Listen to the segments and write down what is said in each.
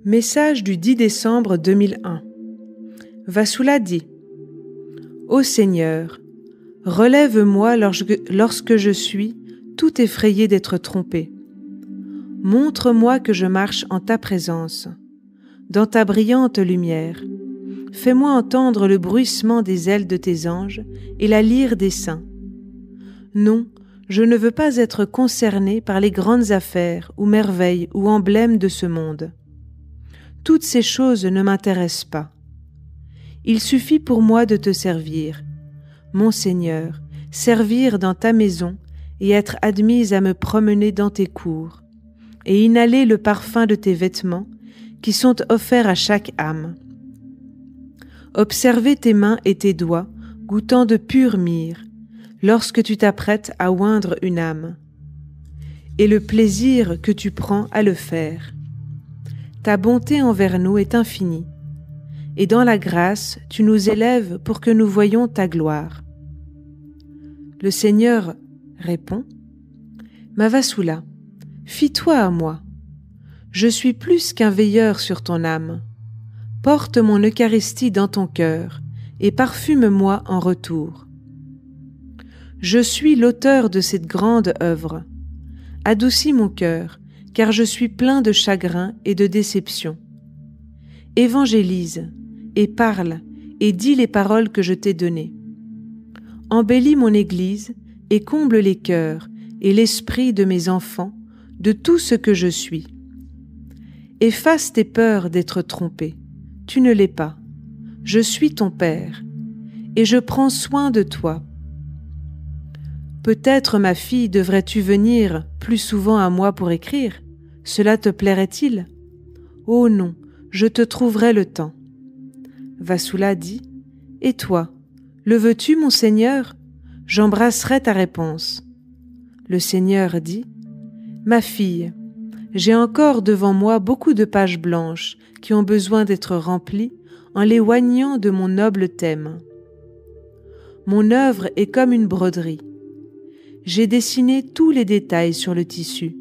Message du 10 décembre 2001. Vassula dit: Ô Seigneur, relève-moi lorsque je suis tout effrayé d'être trompé. Montre-moi que je marche en ta présence, dans ta brillante lumière. Fais-moi entendre le bruissement des ailes de tes anges et la lyre des saints. Non, je ne veux pas être concerné par les grandes affaires ou merveilles ou emblèmes de ce monde. Toutes ces choses ne m'intéressent pas. Il suffit pour moi de te servir, mon Seigneur, servir dans ta maison et être admise à me promener dans tes cours, et inhaler le parfum de tes vêtements qui sont offerts à chaque âme. Observer tes mains et tes doigts goûtant de pure myrrhe lorsque tu t'apprêtes à oindre une âme, et le plaisir que tu prends à le faire. Ta bonté envers nous est infinie, et dans la grâce, tu nous élèves pour que nous voyions ta gloire. Le Seigneur répond: Ma Vassula, fie-toi à moi. Je suis plus qu'un veilleur sur ton âme. Porte mon Eucharistie dans ton cœur et parfume-moi en retour. Je suis l'auteur de cette grande œuvre. Adoucis mon cœur, car je suis plein de chagrin et de déception. Évangélise, et parle, et dis les paroles que je t'ai données. Embellis mon Église, et comble les cœurs et l'esprit de mes enfants de tout ce que je suis. Efface tes peurs d'être trompé. Tu ne l'es pas. Je suis ton Père, et je prends soin de toi. Peut-être, ma fille, devrais-tu venir plus souvent à moi pour écrire? Cela te plairait-il? Oh non, je te trouverai le temps. Vassula dit: Et toi, le veux-tu, mon Seigneur? J'embrasserai ta réponse. Le Seigneur dit: Ma fille, j'ai encore devant moi beaucoup de pages blanches qui ont besoin d'être remplies en les oignant de mon noble thème. Mon œuvre est comme une broderie. J'ai dessiné tous les détails sur le tissu.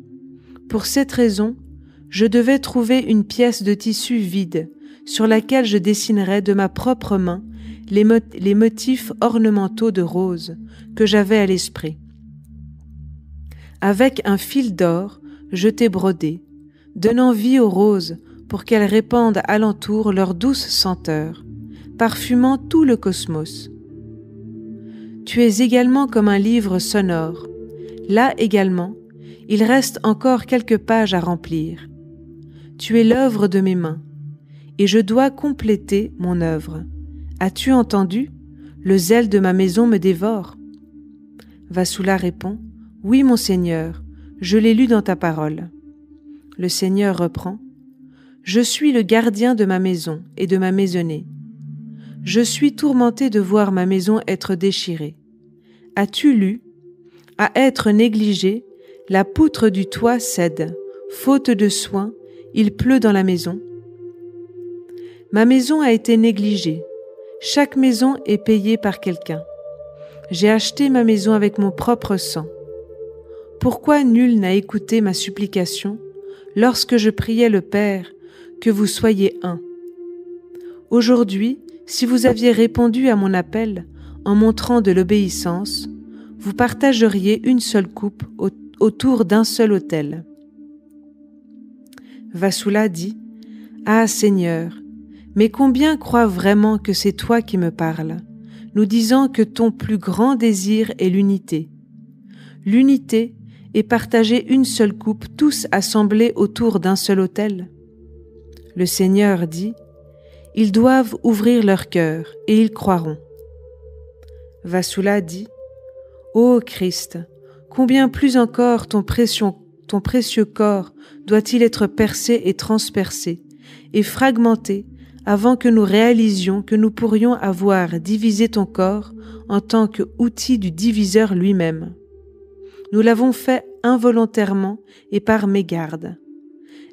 Pour cette raison, je devais trouver une pièce de tissu vide sur laquelle je dessinerais de ma propre main les motifs ornementaux de rose que j'avais à l'esprit. Avec un fil d'or, je t'ai brodé, donnant vie aux roses pour qu'elles répandent alentour leur douce senteur, parfumant tout le cosmos. Tu es également comme un livre sonore. Là également, il reste encore quelques pages à remplir. Tu es l'œuvre de mes mains, et je dois compléter mon œuvre. As-tu entendu? Le zèle de ma maison me dévore. Vassula répond: Oui, mon Seigneur, je l'ai lu dans ta parole. Le Seigneur reprend: Je suis le gardien de ma maison et de ma maisonnée. Je suis tourmenté de voir ma maison être déchirée. As-tu lu? À être négligée, la poutre du toit cède. Faute de soin, il pleut dans la maison. Ma maison a été négligée. Chaque maison est payée par quelqu'un. J'ai acheté ma maison avec mon propre sang. Pourquoi nul n'a écouté ma supplication lorsque je priais le Père que vous soyez un? Aujourd'hui, si vous aviez répondu à mon appel en montrant de l'obéissance, vous partageriez une seule coupe autour d'un seul autel. Vassula dit: Ah Seigneur, mais combien croient vraiment que c'est toi qui me parles, nous disant que ton plus grand désir est l'unité. L'unité est partager une seule coupe, tous assemblés autour d'un seul autel. Le Seigneur dit: Ils doivent ouvrir leur cœur et ils croiront. Vassula dit: Ô Christ, combien plus encore ton précieux corps doit-il être percé et transpercé et fragmenté avant que nous réalisions que nous pourrions avoir divisé ton corps en tant qu'outil du diviseur lui-même. Nous l'avons fait involontairement et par mégarde.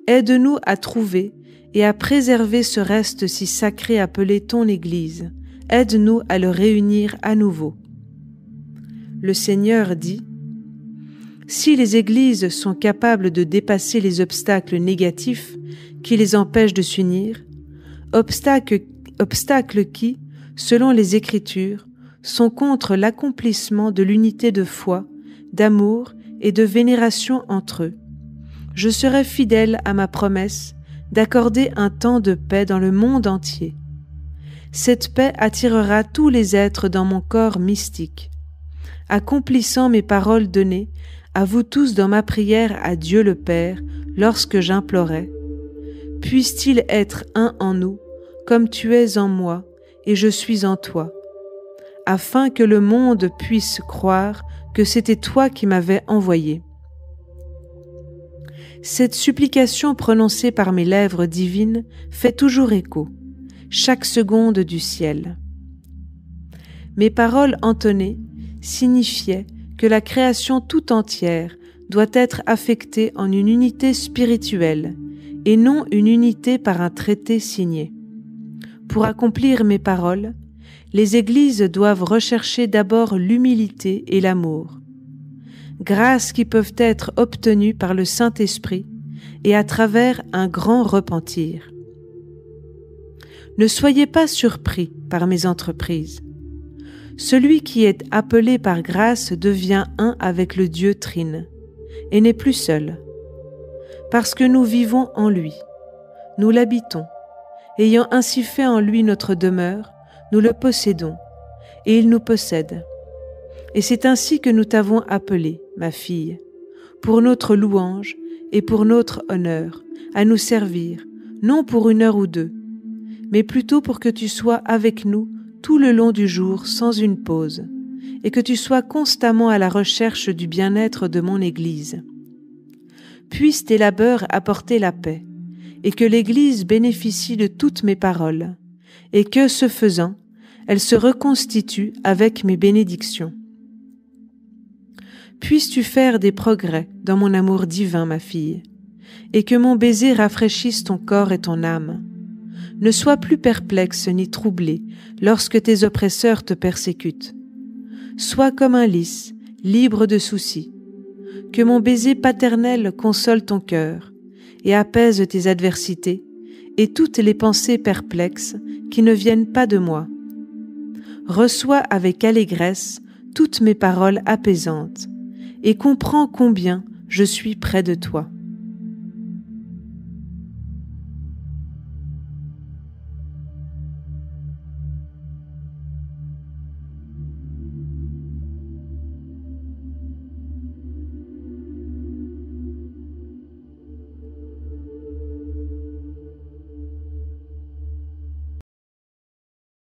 Aide-nous à trouver et à préserver ce reste si sacré appelé ton Église. Aide-nous à le réunir à nouveau. Le Seigneur dit: Si les églises sont capables de dépasser les obstacles négatifs qui les empêchent de s'unir, obstacles qui, selon les Écritures, sont contre l'accomplissement de l'unité de foi, d'amour et de vénération entre eux, je serai fidèle à ma promesse d'accorder un temps de paix dans le monde entier. Cette paix attirera tous les êtres dans mon corps mystique, accomplissant mes paroles données à vous tous dans ma prière à Dieu le Père lorsque j'implorais. Puisse-t-il être un en nous, comme tu es en moi et je suis en toi, afin que le monde puisse croire que c'était toi qui m'avais envoyé. Cette supplication prononcée par mes lèvres divines fait toujours écho, chaque seconde du ciel. Mes paroles entonnées signifiaient que la création tout entière doit être affectée en une unité spirituelle et non une unité par un traité signé. Pour accomplir mes paroles, les églises doivent rechercher d'abord l'humilité et l'amour, grâces qui peuvent être obtenues par le Saint-Esprit et à travers un grand repentir. Ne soyez pas surpris par mes entreprises. Celui qui est appelé par grâce devient un avec le Dieu Trine et n'est plus seul, parce que nous vivons en lui, nous l'habitons, ayant ainsi fait en lui notre demeure, nous le possédons, et il nous possède. Et c'est ainsi que nous t'avons appelé, ma fille, pour notre louange et pour notre honneur, à nous servir, non pour 1 heure ou 2, mais plutôt pour que tu sois avec nous tout le long du jour sans une pause, et que tu sois constamment à la recherche du bien-être de mon Église. Puissent tes labeurs apporter la paix, et que l'Église bénéficie de toutes mes paroles, et que, ce faisant, elle se reconstitue avec mes bénédictions. Puisses-tu faire des progrès dans mon amour divin, ma fille, et que mon baiser rafraîchisse ton corps et ton âme. Ne sois plus perplexe ni troublé lorsque tes oppresseurs te persécutent. Sois comme un lys, libre de soucis. Que mon baiser paternel console ton cœur et apaise tes adversités et toutes les pensées perplexes qui ne viennent pas de moi. Reçois avec allégresse toutes mes paroles apaisantes et comprends combien je suis près de toi.